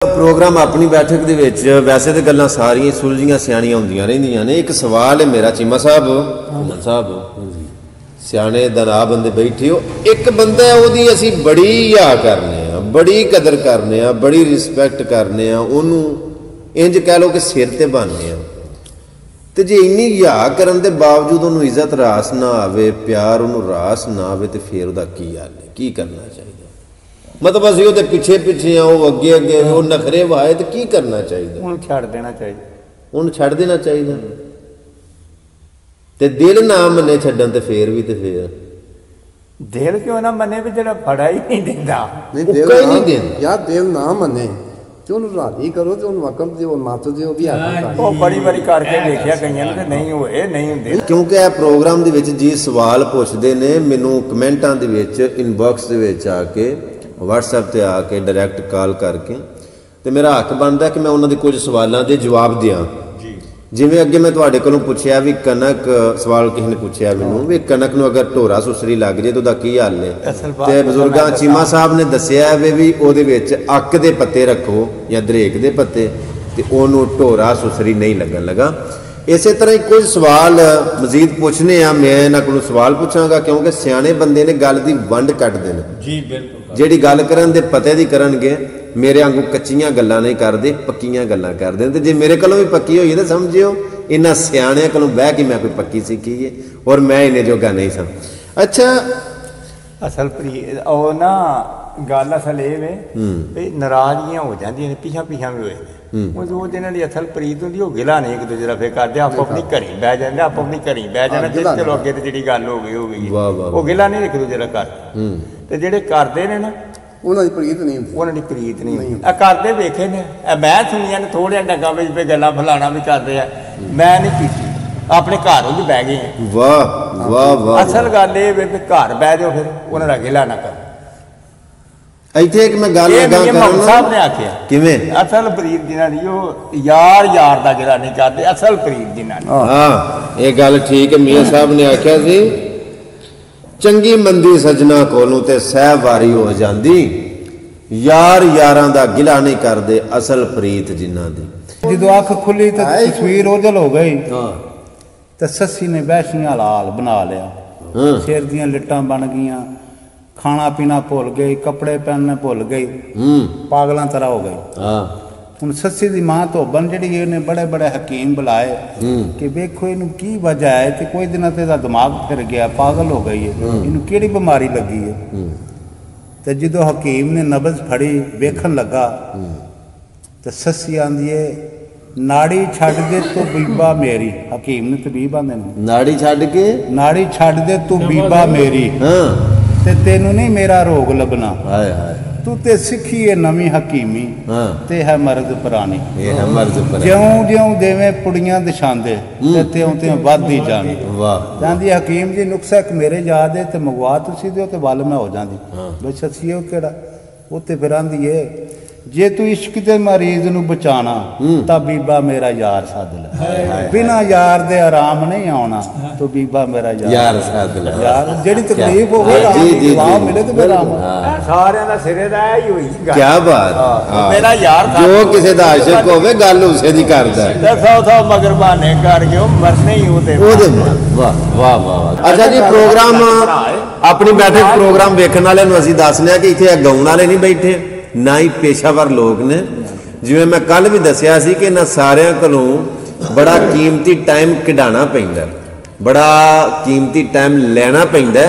Programme अपनी बैठक दे विच वैसे तो गल्लां सारियां सुलझियां सियाणियां होंदियां रहिंदियां ने। एक सवाल है मेरा चीमा साहब, घुमन साहब, सियाणे दना बंदे बैठे हो, एक बंदा है ओदी असी बड़ी या करने आ, बड़ी कदर करने आ, बड़ी रिस्पैक्ट करने आ, ओनू इंज कह लो कि सिर ते बनने आ, ते जे इन्नी या करन दे बावजूद ओनू इज्जत रास ना आवे, प्यार ओनू रास ना आवे, ते फिर ओदा की हाल है, की करना चाहिए? मतलब असं वो पिछे पिछे आओ, अगे अगे वो नखरे वाए, तो की करना चाहिए? उन्हें छड़ देना चाहिए, उन्हें छड़ देना चाहिए। ते दिल ना मने छड्डन ते फिर भी, ते फिर दिल क्यों ना मने भी जरा फड़ा ही नहीं देता, नहीं देता यार, दिल ना मने तो उन्हें राजी करो, तो उन्हें वकम जो मत जो भी वो बड़ी बड़ी करके देखिया कईयां ते नहीं होए, नहीं हुंदे। क्योंकि यह प्रोग्राम दे विच जी सवाल पुछदे ने मैनू कमेंटां दे विच इनबॉक्स दे विच आके, व्हाट्सएप ते आके, डायरैक्ट कॉल करके, तो मेरा हक बनता है कि मैं उन्होंने कुछ सवालों के जवाब दियाँ। जिमें अगे मैं तुहाडे कोलों पुछया भी कनक, सवाल किसी ने पूछया मैनू भी कनक नूं अगर ढोरा सुसरी लग जाए तो उसदा की हल है, तो बजुर्गां चीमा साहब ने दस्सिया भी उहदे विच अक दे पत्ते रखो या दरेक दे पत्ते, ते ओनूं ढोरा सुसरी नहीं लगन लगा। इस तरह ही कुछ सवाल मजीद पूछने आ, मैं इन्हां कोलों सवाल पूछांगा, क्योंकि सियाणे बंदे ने गल दी वंड कट्टदे ने जी, बिल्कुल जिहड़ी गल करन दे पते दी करनगे, मेरे आंगू कच्चियां गल्लां नहीं करदे, पक्कियां गल्लां करदे ने। ते जे मेरे कोलों भी पक्की होई तो समझियो इन्हां सियाणियां कोलों बह के मैं कोई पक्की सीखी है, और मैं इन्हें जोगा नहीं सा। अच्छा, असल प्रीत और ना गल असल ये वे नाराजगियां हो जांदियां ने, पिछा पिछा भी होए वो जिन्हां दी असल प्रीत हुंदी ओह गिला नहीं एक दूजे दा फिर करदे, आप अपनी घरी बह जांदे, आप अपनी घरी बह जाना, चलो अगे ते जिहड़ी गल हो गई वो गिला नहीं एक दूजे दा करदे, ते जिहड़े करदे ने ना उन्हां दी प्रीत नहीं हुंदी, उन्हां दी प्रीत नहीं हुंदी। आ करदे वेखे ने, मैं सुनिया ने थोड़े डंगा विच पे गल्लां फलाना भी करदे आ, मैं नहीं कीती, अपने घर भी बह गए। वाह वाह वाह, असल गल ये वे घर बह जाओ, फिर उन्हां दा गिला ना करो। इत्थे एक मैं गल लगा करन, साहब ने आखिया किवें असल प्रीत जिन्हां दी ओह यार यार दा गिला नहीं करदे, असल प्रीत जिन्हां दी। हां, ये गल ठीक है, मियां साहब ने आख्या सी चंगी मंदी सजना कोलों ते सहवारी हो जांदी, यार यारां दा गिला नहीं करदे, असल प्रीत जिन्हां दी। जो अख खुली तो तस्वीर ओझल हो गई, तो सस्सी ने बैशियां लाल बना लिया, सिर दियां लिट्टां बन गईयां, खाना पीना भुल गई, कपड़े पहनने भुल गई, पागलों तरह हो गई। हुण सस्सी दी मां धोबन जिहड़ी ने बड़े बड़े हकीम बुलाए कि वेखो इनू की वजह है, कि कोई दिन ते दिमाग फिर गया, पागल हो गई है, इनू किहड़ी बीमारी लगी है। तो जो हकीम ने नबज फड़ी वेखन लगा, तो सस्सी आंदी है नाड़ी छड्ड दे तू बीबा मेरी, हकीम ने तबीब आंदे ने नाड़ी छड्ड के, नाड़ी छड्ड दे तू बीबा मेरी, ते तेनू नहीं मेरा रोग लभना, हाय हाय तू ते सीखी है नवी हकीमी, ते है मर्द पुरानी, ये है मर्द पुरानी, ज्यों ज्यों देवें पुड़ियां दिशांदे ते त्यों त्यों वधदी जांदी। वाह, जांदी हकीम जी नुक्सा एक मेरे याद है, ते मंगवा तुसी दिओ ते वल मैं हो जांदी। बे सस्सी ओ केड़ा उत्ते फिर आंदी है, जे तू इश्क दे मरीज नू बचाना तां बीबा मेरा यार सद ले, बिना यार दे आराम नहीं आउणा, तो बीबा मेरा यार सद ले, यार जेड़ी तकलीफ होवे जवाब मिले ते मेरा सारियां दा सिरे दा ही होई गल। क्या बात, मेरा यार जो किसी दा आशिक होवे गल उसे दी करदा है, दसो मगर बहाने कर के मरने ही ओदे। वाह वाह वाह। अच्छा जी, प्रोग्राम अपनी बैठक प्रोग्राम वेखण वाले नूं असीं दसने कि इत्थे गाउण वाले नहीं बैठे, ना ही पेशावर लोग ने। जिवें मैं कल भी दसिया सी कि इन्हां सारियां कोलों बड़ा कीमती टाइम कढाना पैंदा, बड़ा कीमती टाइम लेना पैंदा,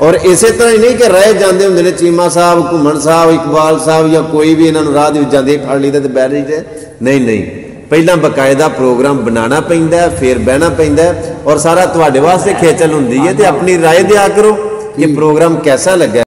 और इस तरह ही नहीं कि रह जाते होंगे ने चीमा साहब, घुमन साहब, इकबाल साहब या कोई भी इन्होंने राह जाते फड़ लीते तो बह लीते, नहीं नहीं, पहला बकायदा प्रोग्राम बनाना पैंदा, फिर बहना पैंदा, और सारा तुहाडे वास्ते खेचल हुंदी है। तो अपनी राय दिया करो कि प्रोग्राम कैसा लगा।